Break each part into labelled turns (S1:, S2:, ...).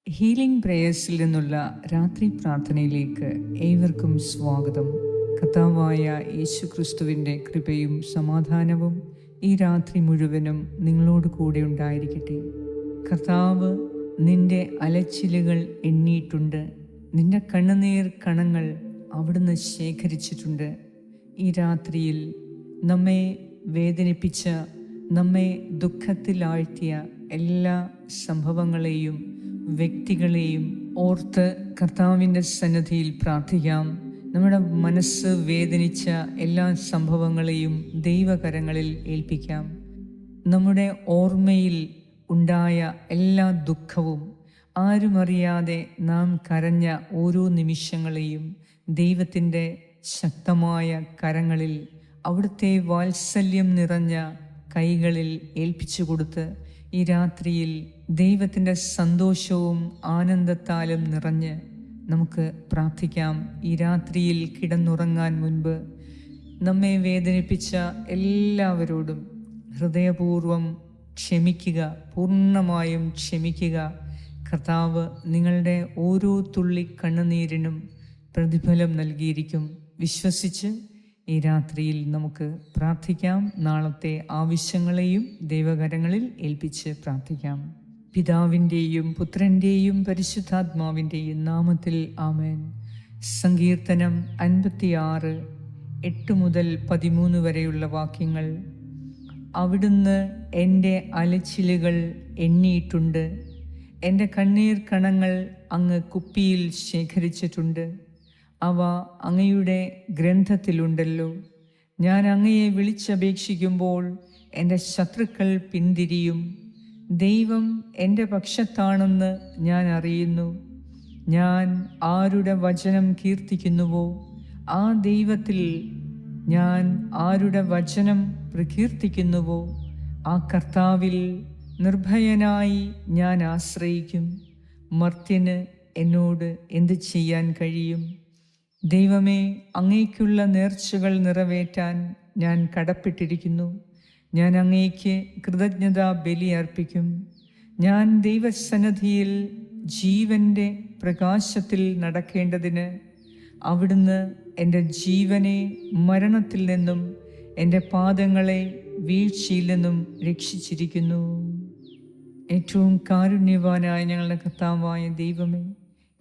S1: Healing പ്രേയേഴ്സിൽ നിന്നുള്ള രാത്രി പ്രാർത്ഥനയിലേക്ക് ഏവർക്കും സ്വാഗതം. കർത്താവായ യേശു ക്രിസ്തുവിൻ്റെ കൃപയും സമാധാനവും ഈ രാത്രി മുഴുവനും നിങ്ങളോട് കൂടെ ഉണ്ടായിരിക്കട്ടെ. കർത്താവ് നിന്റെ അലച്ചിലുകൾ എണ്ണിയിട്ടുണ്ട്. നിന്റെ കണ്ണുനീർ കണങ്ങൾ അവിടുന്ന് ശേഖരിച്ചിട്ടുണ്ട്. ഈ രാത്രിയിൽ നമ്മെ വേദനിപ്പിച്ച, നമ്മെ ദുഃഖത്തിലാഴ്ത്തിയ എല്ലാ സംഭവങ്ങളെയും വ്യക്തികളെയും ഓർത്ത് കർത്താവിൻ്റെ സന്നിധിയിൽ പ്രാർത്ഥിക്കാം. നമ്മുടെ മനസ്സ് വേദനിച്ച എല്ലാ സംഭവങ്ങളെയും ദൈവകരങ്ങളിൽ ഏൽപ്പിക്കാം. നമ്മുടെ ഓർമ്മയിൽ ഉണ്ടായ എല്ലാ ദുഃഖവും, ആരുമറിയാതെ നാം കരഞ്ഞ ഓരോ നിമിഷങ്ങളെയും ദൈവത്തിൻ്റെ ശക്തമായ കരങ്ങളിൽ, അവിടുത്തെ വാത്സല്യം നിറഞ്ഞ കൈകളിൽ ഏൽപ്പിച്ചു കൊടുത്ത് ഈ രാത്രിയിൽ ദൈവത്തിൻ്റെ സന്തോഷവും ആനന്ദത്താലും നിറഞ്ഞ് നമുക്ക് പ്രാർത്ഥിക്കാം. ഈ രാത്രിയിൽ കിടന്നുറങ്ങാൻ മുൻപ് നമ്മെ വേദനിപ്പിച്ച എല്ലാവരോടും ഹൃദയപൂർവ്വം ക്ഷമിക്കുക, പൂർണ്ണമായും ക്ഷമിക്കുക. കർത്താവ് നിങ്ങളുടെ ഓരോ തുള്ളി കണ്ണുനീരിനും പ്രതിഫലം നൽകിയിരിക്കും. വിശ്വസിച്ച് ഈ രാത്രിയിൽ നമുക്ക് പ്രാർത്ഥിക്കാം. നാളത്തെ ആവശ്യങ്ങളെയും ദൈവകരങ്ങളിൽ ഏൽപ്പിച്ച് പ്രാർത്ഥിക്കാം. പിതാവിൻ്റെയും പുത്രൻ്റെയും പരിശുദ്ധാത്മാവിൻ്റെയും നാമത്തിൽ ആമേൻ. സങ്കീർത്തനം 56, 8 മുതൽ 13 വരെയുള്ള വാക്യങ്ങൾ. അവിടുന്ന് എൻ്റെ അലച്ചിലുകൾ എണ്ണിയിട്ടുണ്ട്. എൻ്റെ കണ്ണീർ കണങ്ങൾ അങ്ങ് കുപ്പിയിൽ ശേഖരിച്ചിട്ടുണ്ട്. അവ അങ്ങയുടെ ഗ്രന്ഥത്തിലുണ്ടല്ലോ. ഞാൻ അങ്ങയെ വിളിച്ചപേക്ഷിക്കുമ്പോൾ എൻ്റെ ശത്രുക്കൾ പിന്തിരിയും. ദൈവം എൻ്റെ പക്ഷത്താണെന്ന് ഞാൻ അറിയുന്നു. ഞാൻ ആരുടെ വചനം കീർത്തിക്കുന്നുവോ ആ ദൈവത്തിൽ, ഞാൻ ആരുടെ വചനം പ്രകീർത്തിക്കുന്നുവോ ആ കർത്താവിൽ നിർഭയനായി ഞാൻ ആശ്രയിക്കും. മർത്യന് എന്നോട് എന്ത് ചെയ്യാൻ കഴിയും? ദൈവമേ, അങ്ങേക്കുള്ള നേർച്ചകൾ നിറവേറ്റാൻ ഞാൻ കടപ്പെട്ടിരിക്കുന്നു. ഞാൻ അങ്ങേക്ക് കൃതജ്ഞതാ ബലി അർപ്പിക്കും. ഞാൻ ദൈവസന്നിധിയിൽ ജീവൻ്റെ പ്രകാശത്തിൽ നടക്കേണ്ടതിന് അവിടുന്ന് എൻ്റെ ജീവനെ മരണത്തിൽ നിന്നും എൻ്റെ പാദങ്ങളെ വീഴ്ചയിൽ നിന്നും രക്ഷിച്ചിരിക്കുന്നു. ഏറ്റവും കാരുണ്യവാനായ ഞങ്ങളുടെ കർത്താവായ ദൈവമേ,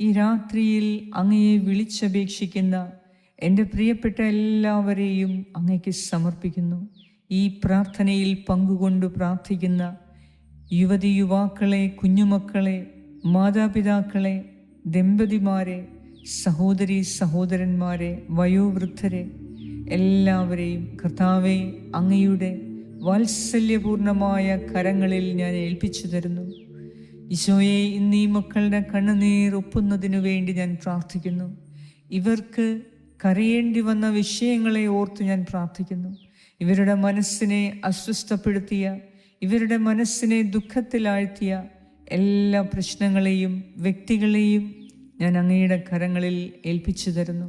S1: ഈ രാത്രിയിൽ അങ്ങയെ വിളിച്ചപേക്ഷിക്കുന്ന എൻ്റെ പ്രിയപ്പെട്ട എല്ലാവരെയും അങ്ങയ്ക്ക് സമർപ്പിക്കുന്നു. ഈ പ്രാർത്ഥനയിൽ പങ്കുകൊണ്ട് പ്രാർത്ഥിക്കുന്ന യുവതി യുവാക്കളെ, കുഞ്ഞുമക്കളെ, മാതാപിതാക്കളെ, ദമ്പതിമാരെ, സഹോദരി സഹോദരന്മാരെ, വയോവൃദ്ധരെ എല്ലാവരെയും കർത്താവെ അങ്ങയുടെ വാത്സല്യപൂർണമായ കരങ്ങളിൽ ഞാൻ ഏൽപ്പിച്ചു തരുന്നു. ഈശോയെ, ഇന്ന് ഈ മക്കളുടെ കണ്ണുനീർ ഒപ്പുന്നതിനു വേണ്ടി ഞാൻ പ്രാർത്ഥിക്കുന്നു. ഇവർക്ക് കരയേണ്ടി വന്ന വിഷയങ്ങളെ ഓർത്ത് ഞാൻ പ്രാർത്ഥിക്കുന്നു. ഇവരുടെ മനസ്സിനെ അസ്വസ്ഥപ്പെടുത്തിയ, ഇവരുടെ മനസ്സിനെ ദുഃഖത്തിലാഴ്ത്തിയ എല്ലാ പ്രശ്നങ്ങളെയും വ്യക്തികളെയും ഞാൻ അങ്ങയുടെ കരങ്ങളിൽ ഏൽപ്പിച്ചു തരുന്നു.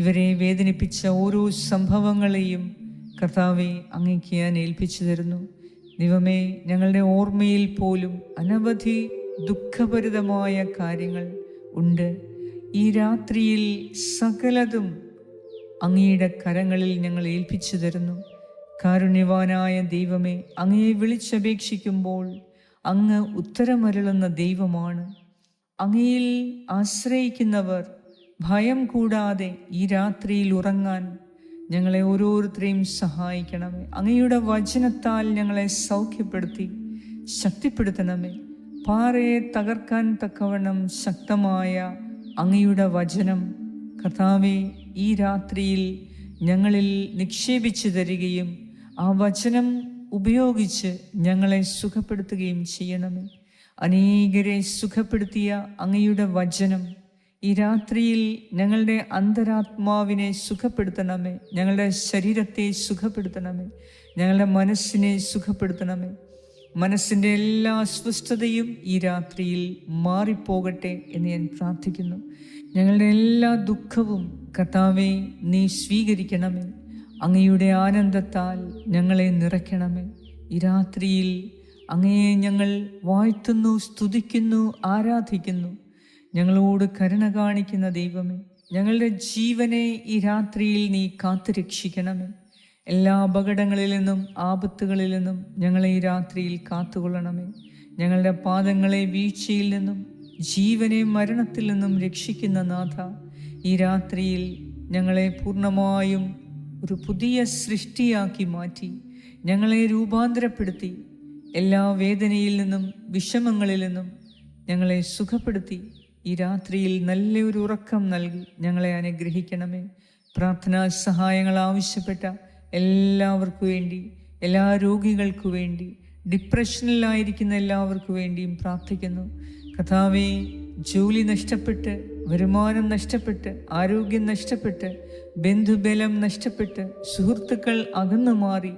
S1: ഇവരെ വേദനിപ്പിച്ച ഓരോ സംഭവങ്ങളെയും കർത്താവെ അങ്ങേക്ക് ഞാൻ ഏൽപ്പിച്ചു തരുന്നു. ദൈവമേ, ഞങ്ങളുടെ ഓർമ്മയിൽ പോലും അനവധി ദുഃഖഭരിതമായ കാര്യങ്ങൾ ഉണ്ട്. ഈ രാത്രിയിൽ സകലതും അങ്ങയുടെ കരങ്ങളിൽ ഞങ്ങൾ ഏൽപ്പിച്ചു തരുന്നു. കാരുണ്യവാനായ ദൈവമേ, അങ്ങയെ വിളിച്ചപേക്ഷിക്കുമ്പോൾ അങ്ങ് ഉത്തരമരുളുന്ന ദൈവമാണ്. അങ്ങയിൽ ആശ്രയിക്കുന്നവർ ഭയം കൂടാതെ ഈ രാത്രിയിൽ ഉറങ്ങാൻ ഞങ്ങളെ ഓരോരുത്തരെയും സഹായിക്കണമേ. അങ്ങയുടെ വചനത്താൽ ഞങ്ങളെ സൗഖ്യപ്പെടുത്തി ശക്തിപ്പെടുത്തണമേ. പാറയെ തകർക്കാൻ തക്കവണ്ണം ശക്തമായ അങ്ങയുടെ വചനം കർത്താവെ ഈ രാത്രിയിൽ ഞങ്ങളിൽ നിക്ഷേപിച്ചു തരികയും ആ വചനം ഉപയോഗിച്ച് ഞങ്ങളെ സുഖപ്പെടുത്തുകയും ചെയ്യണമേ. അനേകരെ സുഖപ്പെടുത്തിയ അങ്ങയുടെ വചനം ഈ രാത്രിയിൽ ഞങ്ങളുടെ അന്തരാത്മാവിനെ സുഖപ്പെടുത്തണമേ. ഞങ്ങളുടെ ശരീരത്തെ സുഖപ്പെടുത്തണമേ. ഞങ്ങളുടെ മനസ്സിനെ സുഖപ്പെടുത്തണമേ. മനസ്സിൻ്റെ എല്ലാ അസ്വസ്ഥതയും ഈ രാത്രിയിൽ മാറിപ്പോകട്ടെ എന്ന് ഞാൻ പ്രാർത്ഥിക്കുന്നു. ഞങ്ങളുടെ എല്ലാ ദുഃഖവും കർത്താവേ നീ സ്വീകരിക്കണമേ. അങ്ങയുടെ ആനന്ദത്താൽ ഞങ്ങളെ നിറയ്ക്കണമേ. ഈ രാത്രിയിൽ അങ്ങയെ ഞങ്ങൾ വാഴ്ത്തുന്നു, സ്തുതിക്കുന്നു, ആരാധിക്കുന്നു. ഞങ്ങളോട് കരുണ കാണിക്കുന്ന ദൈവമേ, ഞങ്ങളുടെ ജീവനെ ഈ രാത്രിയിൽ നീ കാത്തുരക്ഷിക്കണമേ. എല്ലാ അപകടങ്ങളിൽ നിന്നും ആപത്തുകളിൽ നിന്നും ഞങ്ങളെ ഈ രാത്രിയിൽ കാത്തുകൊള്ളണമേ. ഞങ്ങളുടെ പാദങ്ങളെ വീഴ്ചയിൽ നിന്നും ജീവനെ മരണത്തിൽ നിന്നും രക്ഷിക്കുന്ന നാഥ, ഈ രാത്രിയിൽ ഞങ്ങളെ പൂർണ്ണമായും ഒരു പുതിയ സൃഷ്ടിയാക്കി മാറ്റി ഞങ്ങളെ രൂപാന്തരപ്പെടുത്തി എല്ലാ വേദനയിൽ നിന്നും വിഷമങ്ങളിൽ നിന്നും ഞങ്ങളെ സുഖപ്പെടുത്തി ഈ രാത്രിയിൽ നല്ലൊരു ഉറക്കം നൽകി ഞങ്ങളെ അനുഗ്രഹിക്കണമേ. പ്രാർത്ഥനാ സഹായങ്ങൾ ആവശ്യപ്പെട്ട എല്ലാവർക്കു വേണ്ടി, എല്ലാ രോഗികൾക്കു വേണ്ടി, ഡിപ്രഷനിലായിരിക്കുന്ന എല്ലാവർക്കു വേണ്ടിയും പ്രാർത്ഥിക്കുന്നു. കർത്താവേ, ജോലി നഷ്ടപ്പെട്ട്, വരുമാനം നഷ്ടപ്പെട്ട്, ആരോഗ്യം നഷ്ടപ്പെട്ട്, ബന്ധുബലം നഷ്ടപ്പെട്ട്, സുഹൃത്തുക്കൾ അകന്നു മാറി,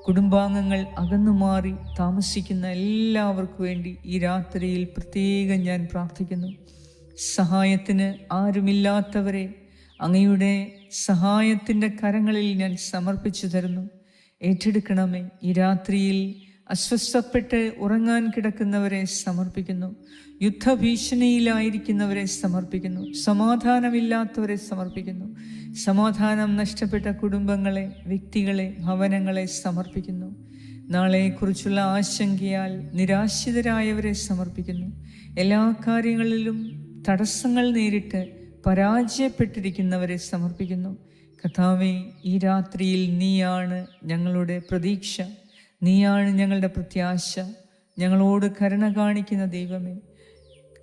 S1: കുടുംബാംഗങ്ങൾ അകന്നു മാറി താമസിക്കുന്ന എല്ലാവർക്കു വേണ്ടി ഈ രാത്രിയിൽ പ്രത്യേകം ഞാൻ പ്രാർത്ഥിക്കുന്നു. സഹായത്തിന് ആരുമില്ലാത്തവരെ അങ്ങയുടെ സഹായത്തിൻ്റെ കരങ്ങളിൽ ഞാൻ സമർപ്പിച്ചു തരുന്നു. ഏറ്റെടുക്കണമേ. ഈ രാത്രിയിൽ അസ്വസ്ഥപ്പെട്ട് ഉറങ്ങാൻ കിടക്കുന്നവരെ സമർപ്പിക്കുന്നു. യുദ്ധഭീഷണിയിലായിരിക്കുന്നവരെ സമർപ്പിക്കുന്നു. സമാധാനമില്ലാത്തവരെ സമർപ്പിക്കുന്നു. സമാധാനം നഷ്ടപ്പെട്ട കുടുംബങ്ങളെ, വ്യക്തികളെ, ഭവനങ്ങളെ സമർപ്പിക്കുന്നു. നാളെക്കുറിച്ചുള്ള ആശങ്കയാൽ നിരാശിതരായവരെ സമർപ്പിക്കുന്നു. എല്ലാ കാര്യങ്ങളിലും തടസ്സങ്ങൾ നേരിട്ട് പരാജയപ്പെട്ടിരിക്കുന്നവരെ സമർപ്പിക്കുന്നു. കർത്താവേ, ഈ രാത്രിയിൽ നീയാണ് ഞങ്ങളുടെ പ്രതീക്ഷ, നീയാണ് ഞങ്ങളുടെ പ്രത്യാശ. ഞങ്ങളോട് കരുണ കാണിക്കുന്ന ദൈവമേ,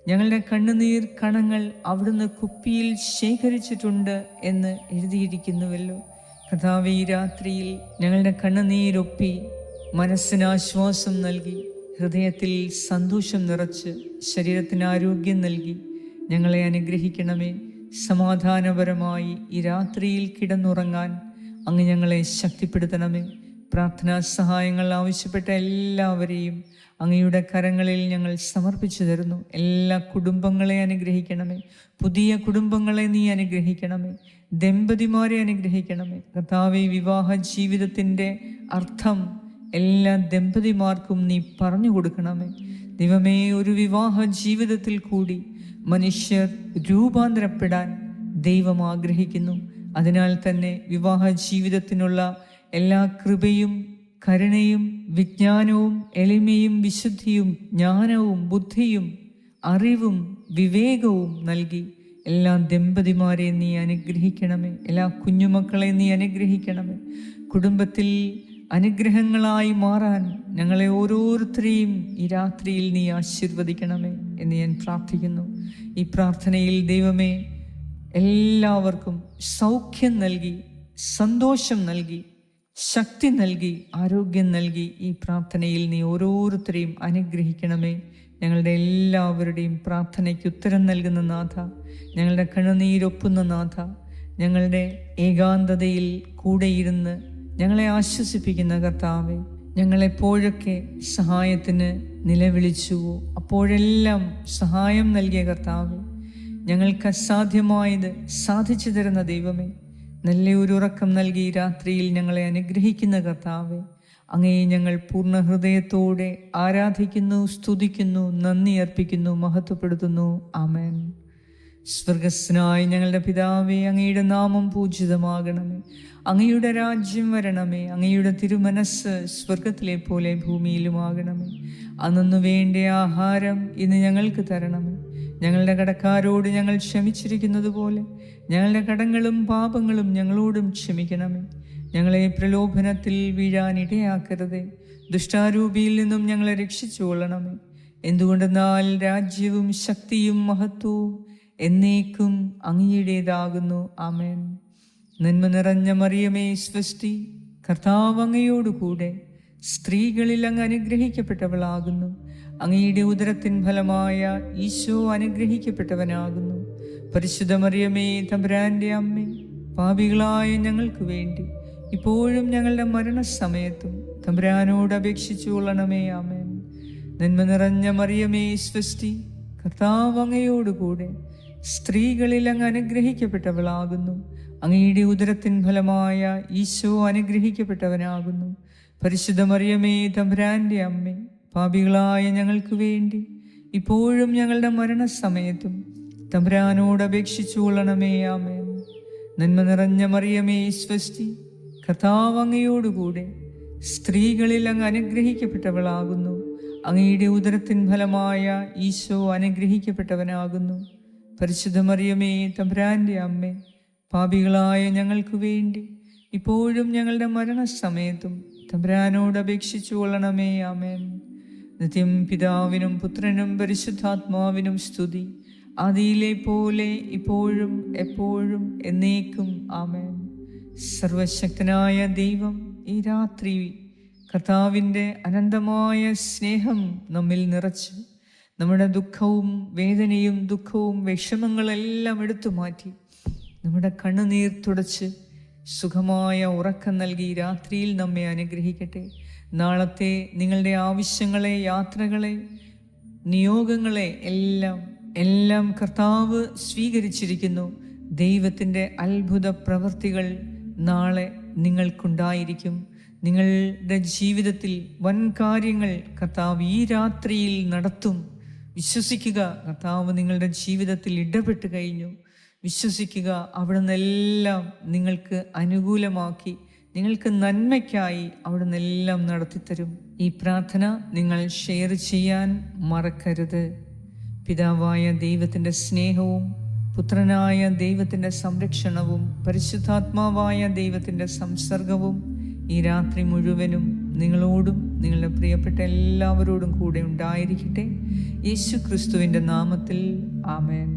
S1: ഞങ്ങളുടെ കണ്ണുനീർ കണങ്ങൾ അവിടുന്ന് കുപ്പിയിൽ ശേഖരിച്ചിട്ടുണ്ട് എന്ന് എഴുതിയിരിക്കുന്നുവല്ലോ. കർത്താവേ, ഈ രാത്രിയിൽ ഞങ്ങളുടെ കണ്ണുനീരൊപ്പി മനസ്സിന് ആശ്വാസം നൽകി, ഹൃദയത്തിൽ സന്തോഷം നിറച്ച്, ശരീരത്തിന് ആരോഗ്യം നൽകി ഞങ്ങളെ അനുഗ്രഹിക്കണമേ. സമാധാനപരമായി ഈ രാത്രിയിൽ കിടന്നുറങ്ങാൻ അങ്ങ് ഞങ്ങളെ ശക്തിപ്പെടുത്തണമേ. പ്രാർത്ഥനാ സഹായങ്ങൾ ആവശ്യപ്പെട്ട എല്ലാവരെയും അങ്ങയുടെ കരങ്ങളിൽ ഞങ്ങൾ സമർപ്പിച്ചു തരുന്നു. എല്ലാ കുടുംബങ്ങളെ അനുഗ്രഹിക്കണമേ. പുതിയ കുടുംബങ്ങളെ നീ അനുഗ്രഹിക്കണമേ. ദമ്പതിമാരെ അനുഗ്രഹിക്കണമേ. കർത്താവേ, വിവാഹ ജീവിതത്തിൻ്റെ അർത്ഥം എല്ലാ ദമ്പതിമാർക്കും നീ പറഞ്ഞു കൊടുക്കണമേ. ദൈവമേ, ഒരു വിവാഹ ജീവിതത്തിൽ കൂടി മനുഷ്യർ രൂപാന്തരപ്പെടാൻ ദൈവം ആഗ്രഹിക്കുന്നു. അതിനാൽ തന്നെ വിവാഹ ജീവിതത്തിനുള്ള എല്ലാ കൃപയും കരുണയും വിജ്ഞാനവും എളിമയും വിശുദ്ധിയും ജ്ഞാനവും ബുദ്ധിയും അറിവും വിവേകവും നൽകി എല്ലാ ദമ്പതിമാരെ നീ അനുഗ്രഹിക്കണമേ. എല്ലാ കുഞ്ഞുമക്കളെ നീ അനുഗ്രഹിക്കണമേ. കുടുംബത്തിൽ അനുഗ്രഹങ്ങളായി മാറാൻ ഞങ്ങളെ ഓരോരുത്തരെയും ഈ രാത്രിയിൽ നീ ആശീർവദിക്കണമേ എന്ന് ഞാൻ പ്രാർത്ഥിക്കുന്നു. ഈ പ്രാർത്ഥനയിൽ ദൈവമേ, എല്ലാവർക്കും സൗഖ്യം നൽകി, സന്തോഷം നൽകി, ശക്തി നൽകി, ആരോഗ്യം നൽകി ഈ പ്രാർത്ഥനയിൽ നീ ഓരോരുത്തരെയും അനുഗ്രഹിക്കണമേ. ഞങ്ങളുടെ എല്ലാവരുടെയും പ്രാർത്ഥനയ്ക്ക് ഉത്തരം നൽകുന്ന നാഥ, ഞങ്ങളുടെ കണ്ണുനീരൊപ്പുന്ന നാഥ, ഞങ്ങളുടെ ഏകാന്തതയിൽ കൂടെയിരുന്ന് ഞങ്ങളെ ആശ്വസിപ്പിക്കുന്ന കർത്താവേ, ഞങ്ങളെപ്പോഴൊക്കെ സഹായത്തിന് നിലവിളിച്ചുവോ അപ്പോഴെല്ലാം സഹായം നൽകിയ കർത്താവേ, ഞങ്ങൾക്ക് അസാധ്യമായത് സാധിച്ചു തരുന്ന ദൈവമേ, നല്ലൊരു ഉറക്കം നൽകി രാത്രിയിൽ ഞങ്ങളെ അനുഗ്രഹിക്കുന്ന കർത്താവേ, അങ്ങയെ ഞങ്ങൾ പൂർണ്ണ ഹൃദയത്തോടെ ആരാധിക്കുന്നു, സ്തുതിക്കുന്നു, നന്ദി അർപ്പിക്കുന്നു, മഹത്വപ്പെടുത്തുന്നു. ആമേൻ. സ്വർഗസ്നായ ഞങ്ങളുടെ പിതാവേ, അങ്ങയുടെ നാമം പൂജിതമാകണമേ. അങ്ങയുടെ രാജ്യം വരണമേ. അങ്ങയുടെ തിരുമനസ് സ്വർഗത്തിലെ പോലെ ഭൂമിയിലുമാകണമേ. അന്നു വേണ്ട ആഹാരം ഇന്ന് ഞങ്ങൾക്ക് തരണമേ. ഞങ്ങളുടെ കടക്കാരോട് ഞങ്ങൾ ക്ഷമിച്ചിരിക്കുന്നത് പോലെ ഞങ്ങളുടെ കടങ്ങളും പാപങ്ങളും ഞങ്ങളോടും ക്ഷമിക്കണമേ. ഞങ്ങളെ പ്രലോഭനത്തിൽ വീഴാൻ ഇടയാക്കരുതേ. ദുഷ്ടാരൂപിയിൽ നിന്നും ഞങ്ങളെ രക്ഷിച്ചുകൊള്ളണമേ. എന്തുകൊണ്ടെന്നാൽ രാജ്യവും ശക്തിയും മഹത്വവും എന്നേക്കും അങ്ങയുടേതാകുന്നു. ആമേൻ. നന്മ നിറഞ്ഞ മറിയമേ, സ്വസ്തി, കർത്താവ് അങ്ങയോടുകൂടെ സ്ത്രീകളിൽ അങ്ങ് അനുഗ്രഹിക്കപ്പെട്ടവളാകുന്നു. അങ്ങയുടെ ഉദരത്തിൻ ഫലമായ ഈശോ അനുഗ്രഹിക്കപ്പെട്ടവനാകുന്നു. പരിശുദ്ധ മറിയമേ, തമ്പുരാന്റെ അമ്മേ, പാപികളായ ഞങ്ങൾക്ക് വേണ്ടി ഇപ്പോഴും ഞങ്ങളുടെ മരണസമയത്തും തമ്പുരാനോട് അപേക്ഷിച്ചു കൊള്ളണമേ. ആമേൻ. നന്മ നിറഞ്ഞ മറിയമേ, സ്വസ്തി, കർത്താവ് അങ്ങയോടുകൂടെ സ്ത്രീകളിൽ അങ്ങ് അനുഗ്രഹിക്കപ്പെട്ടവളാകുന്നു. അങ്ങയുടെ ഉദരത്തിൻ ഫലമായ ഈശോ അനുഗ്രഹിക്കപ്പെട്ടവനാകുന്നു. പരിശുദ്ധ മറിയമേ, തമ്പുരാന്റെ അമ്മേ, പാപികളായ ഞങ്ങൾക്ക് വേണ്ടി ഇപ്പോഴും ഞങ്ങളുടെ മരണസമയത്തും തമ്പുരാനോട് അപേക്ഷിച്ചു കൊള്ളണമേ. ആമേൻ. നന്മ നിറഞ്ഞ മറിയമേ, സ്വസ്തി, കർത്താവ് അങ്ങയോടുകൂടെ സ്ത്രീകളിൽ അങ്ങ് അനുഗ്രഹിക്കപ്പെട്ടവളാകുന്നു. അങ്ങയുടെ ഉദരത്തിൻ ഫലമായ ഈശോ അനുഗ്രഹിക്കപ്പെട്ടവനാകുന്നു. പരിശുദ്ധ മറിയമേ, തമ്പുരാൻ്റെ അമ്മേ, പാപികളായ ഞങ്ങൾക്ക് വേണ്ടി ഇപ്പോഴും ഞങ്ങളുടെ മരണസമയത്തും തമ്പുരാനോട് അപേക്ഷിച്ചു കൊള്ളണമേ. ആമേൻ. നിത്യം പിതാവിനും പുത്രനും പരിശുദ്ധാത്മാവിനും സ്തുതി, ആദിയിലെ പോലെ ഇപ്പോഴും എപ്പോഴും എന്നേക്കും. ആമേൻ. സർവശക്തനായ ദൈവം ഈ രാത്രി കർത്താവിൻ്റെ അനന്തമായ സ്നേഹം നമ്മിൽ നിറച്ച് നമ്മുടെ ദുഃഖവും വേദനയും ദുഃഖവും വിഷമങ്ങളെല്ലാം എടുത്തു മാറ്റി നമ്മുടെ കണ്ണുനീർ തുടച്ച് സുഖമായ ഉറക്കം നൽകി രാത്രിയിൽ നമ്മെ അനുഗ്രഹിക്കട്ടെ. നാളത്തെ നിങ്ങളുടെ ആവശ്യങ്ങളെ, യാത്രകളെ, നിയോഗങ്ങളെ എല്ലാം കർത്താവ് സ്വീകരിച്ചിരിക്കുന്നു. ദൈവത്തിൻ്റെ അത്ഭുത പ്രവൃത്തികൾ നാളെ നിങ്ങൾക്കുണ്ടായിരിക്കും. നിങ്ങളുടെ ജീവിതത്തിൽ വൻ കാര്യങ്ങൾ കർത്താവ് ഈ രാത്രിയിൽ നടത്തും. വിശ്വസിക്കുക, കർത്താവ് നിങ്ങളുടെ ജീവിതത്തിൽ ഇടപെട്ട് കഴിഞ്ഞു. വിശ്വസിക്കുക, അവിടുന്ന് എല്ലാം നിങ്ങൾക്ക് അനുകൂലമാക്കി, നിങ്ങൾക്ക് നന്മയ്ക്കായി അവിടുന്ന് എല്ലാം നടത്തിത്തരും. ഈ പ്രാർത്ഥന നിങ്ങൾ ഷെയർ ചെയ്യാൻ മറക്കരുത്. പിതാവായ ദൈവത്തിൻ്റെ സ്നേഹവും പുത്രനായ ദൈവത്തിൻ്റെ സംരക്ഷണവും പരിശുദ്ധാത്മാവായ ദൈവത്തിൻ്റെ സംസർഗവും ഈ രാത്രി മുഴുവനും നിങ്ങളോടും നിങ്ങളുടെ പ്രിയപ്പെട്ട എല്ലാവരോടും കൂടെ ഉണ്ടായിരിക്കട്ടെ. യേശു ക്രിസ്തുവിൻ്റെ നാമത്തിൽ ആമേൻ.